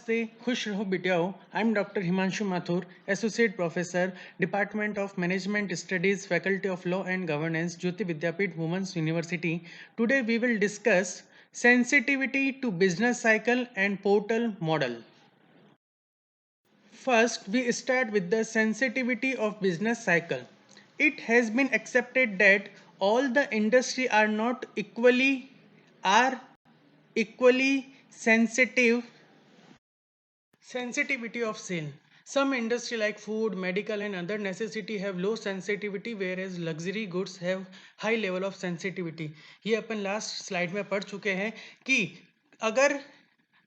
नमस्ते, खुश रहो बिटियाओ। I am doctor Himanshu Mathur, associate professor, department of management studies, faculty of law and governance, Jyoti Vidyapeeth women's university. Today we will discuss sensitivity to business cycle and portal model. First, we start with the sensitivity of business cycle. It has been accepted that all the industry are equally sensitivity of sale. Some industry like food, medical and other necessity have low sensitivity whereas luxury goods have high level of sensitivity. ये अपन last slide में पढ़ चुके हैं कि अगर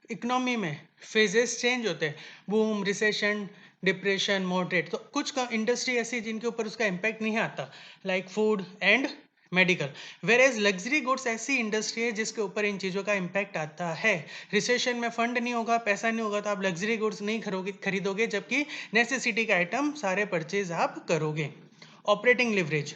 economy में phases change होते हैं, बूम, रिसेशन, डिप्रेशन, मॉडरेट, तो कुछ इंडस्ट्री ऐसी जिनके ऊपर उसका इम्पैक्ट नहीं आता, like food and medical. वेरेज luxury goods ऐसी इंडस्ट्री है जिसके ऊपर इन चीज़ों का इम्पैक्ट आता है. रिसेशन में फंड नहीं होगा, पैसा नहीं होगा, तो आप लग्जरी गुड्स नहीं खरीदोगे, जबकि नेसेसिटी का आइटम सारे परचेज आप करोगे. Operating leverage.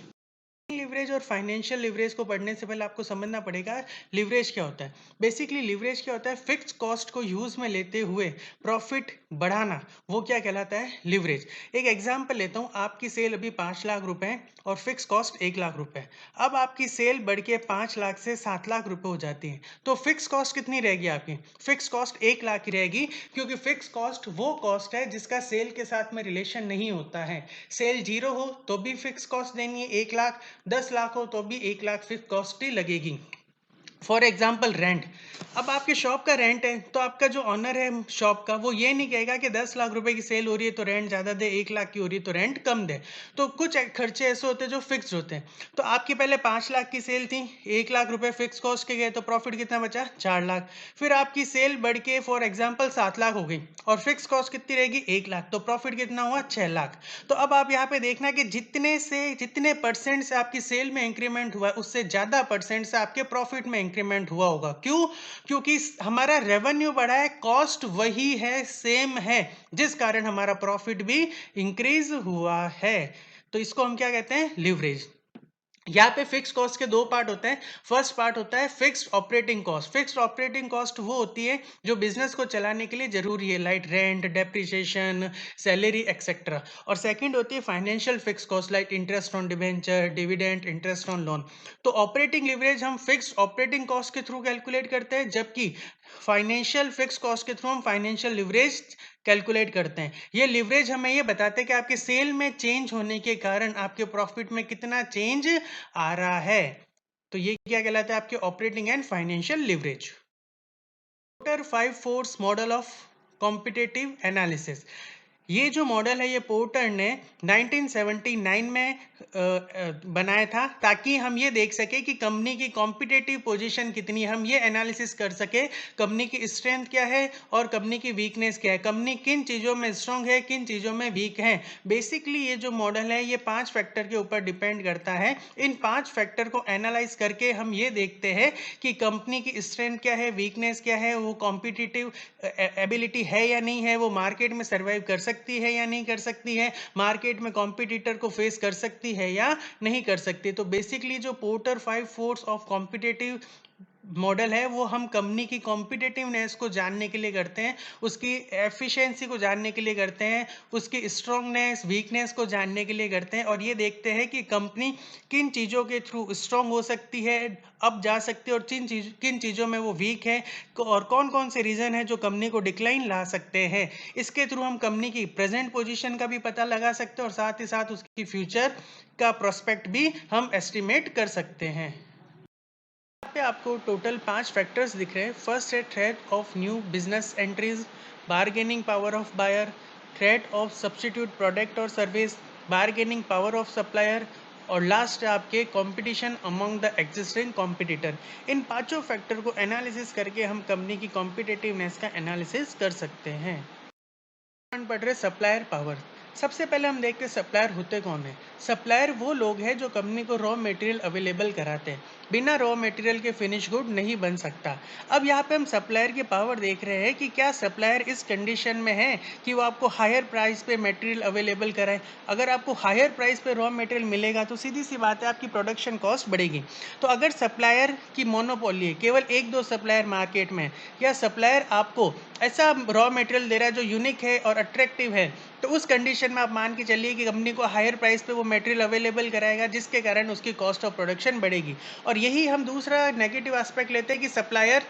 लिवरेज और फाइनेंशियल लिवरेज को पढ़ने से पहले आपको समझना पड़ेगा लिवरेज क्या होता है. बेसिकली लिवरेज क्या होता है? फिक्स्ड कॉस्ट को यूज में लेते हुए प्रॉफिट बढ़ाना, वो क्या कहलाता है? लिवरेज. एक एग्जांपल लेता हूं, आपकी सेल अभी 5 लाख रुपए और फिक्स कॉस्ट 1 लाख रुपए. अब आपकी सेल बढ़ के 5 लाख से 7 लाख रुपए हो जाती है, तो फिक्स कॉस्ट कितनी रहेगी आपकी? फिक्स कॉस्ट 1 लाख की रहेगी, क्योंकि फिक्स कॉस्ट वो कॉस्ट है जिसका सेल के साथ में रिलेशन नहीं होता है. सेल 0 हो तो भी फिक्स कॉस्ट देनी है 1 लाख, 10 लाख हो तो भी 1 लाख फिक्स कॉस्ट ही लगेगी. For example rent. अब आपके शॉप का रेंट है, तो आपका जो ऑनर है शॉप का, वो ये नहीं कहेगा कि 10 लाख रुपए की सेल हो रही है तो रेंट ज़्यादा दे, 1 लाख की हो रही है तो रेंट कम दे. तो कुछ खर्चे ऐसे होते हैं जो फिक्स होते हैं. तो आपकी पहले 5 लाख की सेल थी, 1 लाख रुपए फिक्स कॉस्ट के गए, तो प्रॉफिट कितना बचा? 4 लाख. फिर आपकी सेल बढ़ के फॉर एग्जाम्पल 7 लाख हो गई और फिक्स कॉस्ट कितनी रहेगी? 1 लाख. तो प्रॉफिट कितना हुआ? 6 लाख. तो अब आप यहाँ पे देखना कि जितने परसेंट से आपकी सेल में इंक्रीमेंट हुआ, उससे ज़्यादा परसेंट से आपके प्रॉफिट में इंक्रीमेंट हुआ होगा. क्यों? क्योंकि हमारा रेवेन्यू बढ़ा है, कॉस्ट वही है, सेम है, जिस कारण हमारा प्रॉफिट भी इंक्रीज हुआ है. तो इसको हम क्या कहते हैं? लिवरेज. यहाँ पे फिक्स कॉस्ट के दो पार्ट होते हैं. फर्स्ट पार्ट होता है fixed operating cost. Fixed operating cost वो होती है जो बिजनेस को चलाने के लिए जरूरी है, like rent, depreciation, salary etcetera. और सेकंड होती है financial fix cost, like interest on debenture, dividend, interest on loan. तो ऑपरेटिंग लिवरेज हम फिक्स्ड ऑपरेटिंग कॉस्ट के थ्रू कैलकुलेट करते हैं, जबकि फाइनेंशियल फिक्स कॉस्ट के थ्रू हम फाइनेंशियल लिवरेज कैलकुलेट करते हैं. ये लिवरेज हमें ये बताते हैं कि आपके सेल में चेंज होने के कारण आपके प्रॉफिट में कितना चेंज आ रहा है. तो ये क्या कहलाता है? आपके operating and financial leverage. Porter 5 force model of competitive analysis. ये जो मॉडल है, ये पोर्टर ने 1979 में बनाया था, ताकि हम ये देख सके कि कंपनी की कॉम्पिटिटिव पोजीशन कितनी है, हम ये एनालिसिस कर सके कंपनी की स्ट्रेंथ क्या है और कंपनी की वीकनेस क्या है, कंपनी किन चीज़ों में स्ट्रांग है, किन चीज़ों में वीक है. बेसिकली ये जो मॉडल है, ये 5 फैक्टर के ऊपर डिपेंड करता है. इन 5 फैक्टर को एनालाइज करके हम ये देखते हैं कि कंपनी की स्ट्रेंथ क्या है, वीकनेस क्या है, वो कॉम्पिटिटिव एबिलिटी है या नहीं है, वो मार्केट में सर्वाइव कर सकती है या नहीं कर सकती है, मार्केट में कॉम्पिटिटर को फेस कर सकती है या नहीं कर सकती. तो बेसिकली जो porter 5 force of competitive model है, वो हम कंपनी की कॉम्पिटिटिवनेस को जानने के लिए करते हैं, उसकी एफिशिएंसी को जानने के लिए करते हैं, उसकी स्ट्रांगनेस, वीकनेस को जानने के लिए करते हैं, और ये देखते हैं कि कंपनी किन चीज़ों के थ्रू स्ट्रांग हो सकती है, अब जा सकती है, और किन चीज़ों में वो वीक है, और कौन कौन से रीज़न है जो कंपनी को डिक्लाइन ला सकते हैं. इसके थ्रू हम कंपनी की प्रेजेंट पोजीशन का भी पता लगा सकते हैं और साथ ही साथ उसकी फ्यूचर का प्रोस्पेक्ट भी हम एस्टिमेट कर सकते हैं. पे आपको टोटल 5 फैक्टर्स दिख रहे हैं. फर्स्ट है threat of new business entries, bargaining power of buyer, threat of substitute product और service, bargaining power of supplier, और लास्ट है आपके competition among the existing competitor. इन पांचों फैक्टर को एनालिसिस करके हम कंपनी की कॉम्पिटिटिवनेस का एनालिसिस कर सकते हैं. पढ़ रहे सप्लायर पावर. सबसे पहले हम देखते हैं सप्लायर होते कौन है। सप्लायर वो लोग हैं जो कंपनी को रॉ मटेरियल अवेलेबल कराते हैं। बिना रॉ मटेरियल के फिनिश गुड नहीं बन सकता। अब यहाँ पे हम सप्लायर की पावर देख रहे हैं कि क्या सप्लायर इस कंडीशन में है कि वो आपको हायर प्राइस पे मटेरियल अवेलेबल कराए। अगर आपको हायर प्राइस पे रॉ मटेरियल मिलेगा तो सीधी सी बात है आपकी प्रोडक्शन कॉस्ट बढ़ेगी। तो अगर सप्लायर की मोनोपोली है, केवल एक दो सप्लायर मार्केट में, या सप्लायर आपको ऐसा रॉ मटेरियल दे रहा है जो यूनिक है और अट्रैक्टिव है, तो उस कंडीशन में आप मान के चलिए कि कंपनी को हायर प्राइस पे वो मटेरियल अवेलेबल कराएगा, जिसके कारण उसकी कॉस्ट ऑफ प्रोडक्शन बढ़ेगी। और यही हम दूसरा नेगेटिव एस्पेक्ट लेते हैं कि सप्लायर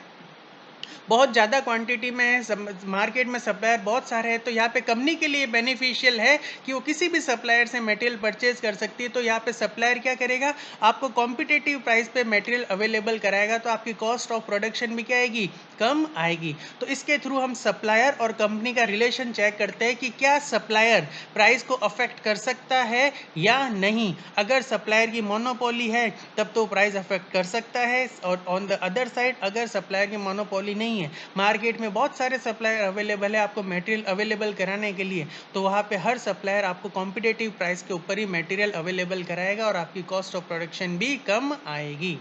बहुत ज़्यादा क्वांटिटी में है, मार्केट में सप्लायर बहुत सारे हैं, तो यहाँ पे कंपनी के लिए बेनिफिशियल है कि वो किसी भी सप्लायर से मटेरियल परचेज कर सकती है। तो यहाँ पे सप्लायर क्या करेगा, आपको कॉम्पिटिटिव प्राइस पे मटेरियल अवेलेबल कराएगा, तो आपकी कॉस्ट ऑफ प्रोडक्शन भी क्या आएगी, कम आएगी। तो इसके थ्रू हम सप्लायर और कंपनी का रिलेशन चेक करते हैं कि क्या सप्लायर प्राइस को अफेक्ट कर सकता है या नहीं। अगर सप्लायर की मोनोपोली है तब तो प्राइस अफेक्ट कर सकता है, और ऑन द अदर साइड अगर सप्लायर की मोनोपोली नहीं है, मार्केट में बहुत सारे सप्लायर अवेलेबल है आपको मटेरियल अवेलेबल कराने के लिए, तो वहाँ पे हर सप्लायर आपको कॉम्पिटिटिव प्राइस के ऊपर ही मटेरियल अवेलेबल कराएगा और आपकी कॉस्ट ऑफ प्रोडक्शन भी कम आएगी।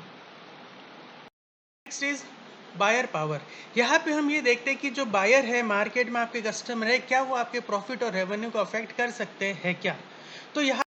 Next is buyer power. यहाँ पे हम ये देखते हैं कि जो बायर है मार्केट में, आपके कस्टमर है, क्या वो आपके प्रॉफिट और रेवेन्यू को अफेक्ट कर सकते हैं क्या। तो यहाँ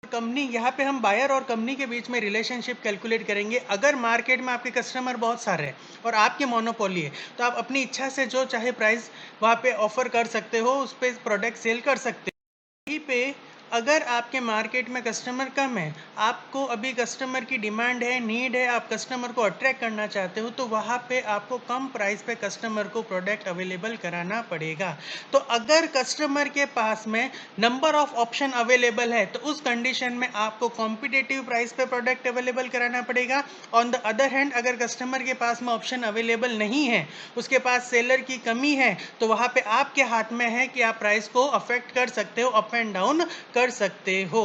कंपनी, यहाँ पे हम बायर और कंपनी के बीच में रिलेशनशिप कैलकुलेट करेंगे। अगर मार्केट में आपके कस्टमर बहुत सारे हैं और आपकी मोनोपोली है, तो आप अपनी इच्छा से जो चाहे प्राइस वहाँ पे ऑफर कर सकते हो, उस पर प्रोडक्ट सेल कर सकते हो। यहीं पे अगर आपके मार्केट में कस्टमर कम है, आपको अभी कस्टमर की डिमांड है, नीड है, आप कस्टमर को अट्रैक्ट करना चाहते हो, तो वहाँ पे आपको कम प्राइस पे कस्टमर को प्रोडक्ट अवेलेबल कराना पड़ेगा। तो अगर कस्टमर के पास में नंबर ऑफ ऑप्शन अवेलेबल है, तो उस कंडीशन में आपको कॉम्पिटिटिव प्राइस पे प्रोडक्ट अवेलेबल कराना पड़ेगा। ऑन द अदर हैंड अगर कस्टमर के पास में ऑप्शन अवेलेबल नहीं है, उसके पास सेलर की कमी है, तो वहाँ पे आपके हाथ में है कि आप प्राइस को अफेक्ट कर सकते हो, अप एंड डाउन कर सकते हो।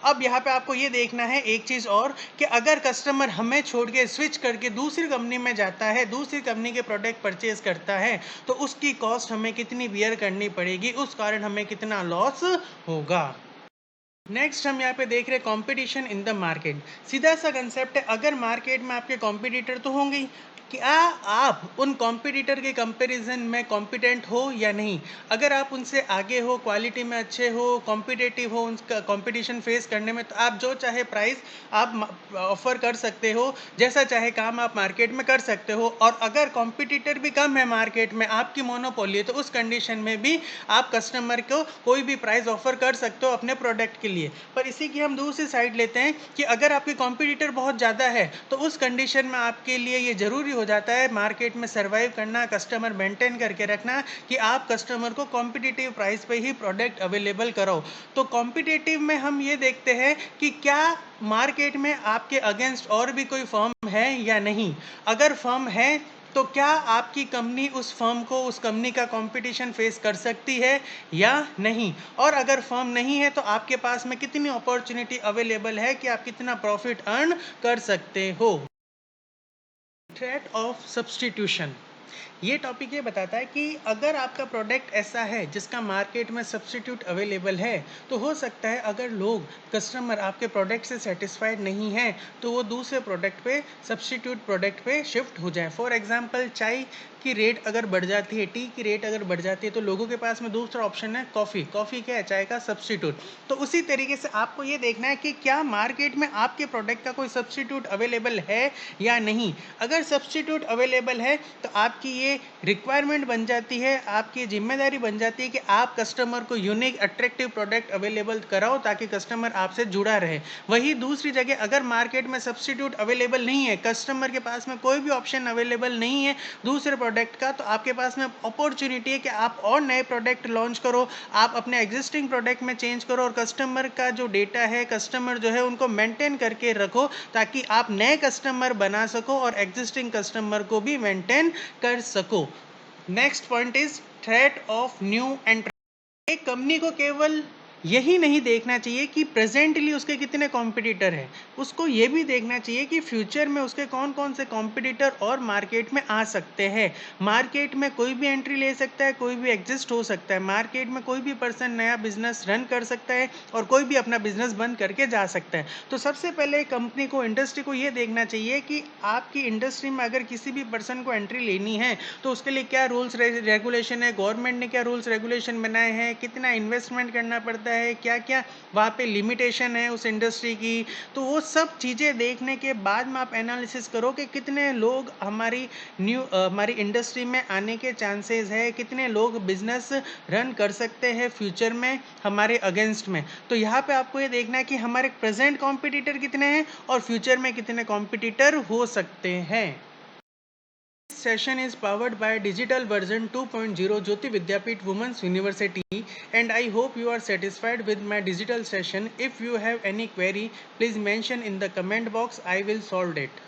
अब यहाँ पे आपको ये देखना है एक चीज़ और, कि अगर कस्टमर हमें छोड़ के स्विच करके दूसरी कंपनी में जाता है, दूसरी कंपनी के प्रोडक्ट परचेज करता है, तो उसकी कॉस्ट हमें कितनी बियर करनी पड़ेगी, उस कारण हमें कितना लॉस होगा। नेक्स्ट हम यहाँ पे देख रहे हैं कंपटीशन इन द मार्केट। सीधा सा कंसेप्ट है, अगर मार्केट में आपके कॉम्पिटिटर तो होंगे ही, क्या आप उन कॉम्पिटिटर के कंपैरिजन में कॉम्पिटेंट हो या नहीं। अगर आप उनसे आगे हो, क्वालिटी में अच्छे हो, कॉम्पिटेटिव हो, उनका कॉम्पिटिशन फेस करने में, तो आप जो चाहे प्राइस आप ऑफर कर सकते हो, जैसा चाहे काम आप मार्केट में कर सकते हो। और अगर कॉम्पिटिटर भी कम है मार्केट में, आपकी मोनोपोली है, तो उस कंडीशन में भी आप कस्टमर को कोई भी प्राइस ऑफर कर सकते हो अपने प्रोडक्ट के लिए। पर इसी की हम दूसरी साइड लेते हैं कि अगर आपके कॉम्पिटिटर बहुत ज़्यादा है, तो उस कंडीशन में आपके लिए ये ज़रूरी हो जाता है मार्केट में सर्वाइव करना, कस्टमर मेंटेन करके रखना, कि आप कस्टमर को कॉम्पिटिटिव प्राइस पे ही प्रोडक्ट अवेलेबल करो। तो कॉम्पिटिटिव में हम ये देखते हैं कि क्या मार्केट में आपके अगेंस्ट और भी कोई फर्म है या नहीं। अगर फर्म है, तो क्या आपकी कंपनी उस फर्म को, उस कंपनी का कंपटीशन फेस कर सकती है या नहीं। और अगर फर्म नहीं है, तो आपके पास में कितनी अपॉर्चुनिटी अवेलेबल है कि आप कितना प्रॉफिट अर्न कर सकते हो। थ्रेट ऑफ सब्सटीट्यूशन, ये टॉपिक ये बताता है कि अगर आपका प्रोडक्ट ऐसा है जिसका मार्केट में सब्सटीट्यूट अवेलेबल है, तो हो सकता है अगर लोग, कस्टमर आपके प्रोडक्ट से सेटिस्फाइड नहीं है, तो वो दूसरे प्रोडक्ट पे, सब्सटीट्यूट प्रोडक्ट पे शिफ्ट हो जाए। फॉर एग्जांपल, चाय की रेट अगर बढ़ जाती है, टी की रेट अगर बढ़ जाती है, तो लोगों के पास में दूसरा ऑप्शन है कॉफ़ी। कॉफ़ी क्या है, चाय का सब्सटीट्यूट। तो उसी तरीके से आपको ये देखना है कि क्या मार्केट में आपके प्रोडक्ट का कोई सब्सटीट्यूट अवेलेबल है या नहीं। अगर सब्सटीट्यूट अवेलेबल है, तो आपकी ये रिक्वायरमेंट बन जाती है, आपकी जिम्मेदारी बन जाती है कि आप कस्टमर को यूनिक अट्रैक्टिव प्रोडक्ट अवेलेबल कराओ, ताकि कस्टमर आपसे जुड़ा रहे। वही दूसरी जगह अगर मार्केट में सब्सटीट्यूट अवेलेबल नहीं है, कस्टमर के पास में कोई भी ऑप्शन अवेलेबल नहीं है दूसरे प्रोडक्ट का, तो आपके पास में अपॉर्चुनिटी है कि आप और नए प्रोडक्ट लॉन्च करो, आप अपने एग्जिस्टिंग प्रोडक्ट में चेंज करो, और कस्टमर का जो डेटा है, कस्टमर जो है, उनको मेंटेन करके रखो, ताकि आप नए कस्टमर बना सको और एग्जिस्टिंग कस्टमर को भी मेंटेन कर सको। Next point is threat of new एंट्रेंट। एक कंपनी को केवल यही नहीं देखना चाहिए कि प्रेजेंटली उसके कितने कॉम्पिटिटर हैं, उसको ये भी देखना चाहिए कि फ्यूचर में उसके कौन कौन से कॉम्पिटिटर और मार्केट में आ सकते हैं। मार्केट में कोई भी एंट्री ले सकता है, कोई भी एग्जिस्ट हो सकता है, मार्केट में कोई भी पर्सन नया बिजनेस रन कर सकता है और कोई भी अपना बिजनेस बंद करके जा सकता है। तो सबसे पहले कंपनी को, इंडस्ट्री को ये देखना चाहिए कि आपकी इंडस्ट्री में अगर किसी भी पर्सन को एंट्री लेनी है तो उसके लिए क्या रूल्स रेगुलेशन है, गवर्नमेंट ने क्या रूल्स रेगुलेशन बनाए हैं, कितना इन्वेस्टमेंट करना पड़ता है, क्या क्या वहाँ पे लिमिटेशन है उस इंडस्ट्री की। तो वो सब चीज़ें देखने के बाद में आप एनालिसिस करो कि कितने लोग हमारी इंडस्ट्री में आने के चांसेस है, कितने लोग बिजनेस रन कर सकते हैं फ्यूचर में हमारे अगेंस्ट में। तो यहाँ पे आपको ये देखना है कि हमारे प्रेजेंट कॉम्पिटिटर कितने हैं और फ्यूचर में कितने कॉम्पिटिटर हो सकते हैं। Session is powered by digital version 2.0 Jyoti Vidyapeeth Women's University, and I hope you are satisfied with my digital session. If you have any query, please mention in the comment box. I will solve it.